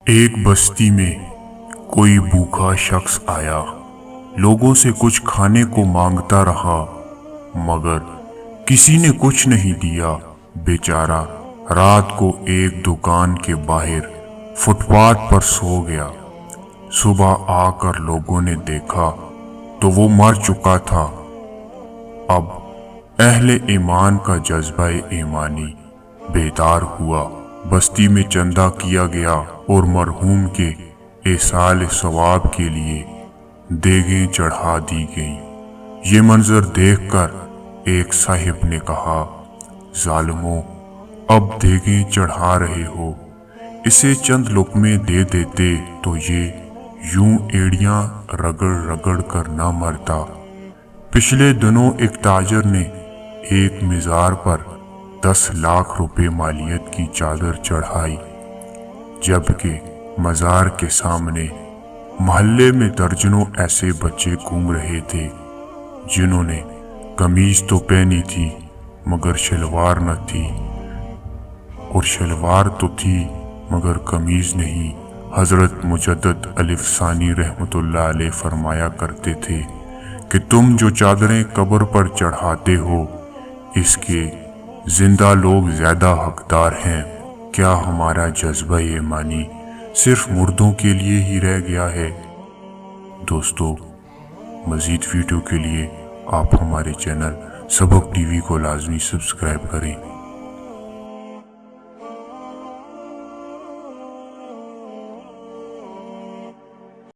ایک بستی میں کوئی بھوکا شخص آیا، لوگوں سے کچھ کھانے کو مانگتا رہا مگر کسی نے کچھ نہیں دیا۔ بیچارہ رات کو ایک دکان کے باہر فٹ پاتھ پر سو گیا۔ صبح آ کر لوگوں نے دیکھا تو وہ مر چکا تھا۔ اب اہل ایمان کا جذبہ ایمانی بیدار ہوا، بستی میں چندہ کیا گیا اور مرحوم کے ایصال ثواب کے لیے دیگیں چڑھا دی گئیں۔ یہ منظر دیکھ کر ایک صاحب نے کہا، ظالموں، اب دیگیں چڑھا رہے ہو، اسے چند لقمے دے دیتے تو یہ یوں ایڑیاں رگڑ رگڑ کر نہ مرتا۔ پچھلے دنوں ایک تاجر نے ایک مزار پر 10 لاکھ روپے مالیت کی چادر چڑھائی، جبکہ مزار کے سامنے محلے میں درجنوں ایسے بچے گھوم رہے تھے جنہوں نے قمیض تو پہنی تھی مگر شلوار نہ تھی، اور شلوار تو تھی مگر قمیض نہیں۔ حضرت مجدد الف ثانی رحمۃ اللہ علیہ فرمایا کرتے تھے کہ تم جو چادریں قبر پر چڑھاتے ہو، اس کے زندہ لوگ زیادہ حقدار ہیں۔ کیا ہمارا جذبہ ایمانی صرف مردوں کے لیے ہی رہ گیا ہے؟ دوستو، مزید ویڈیو کے لیے آپ ہمارے چینل سبق ٹی وی کو لازمی سبسکرائب کریں۔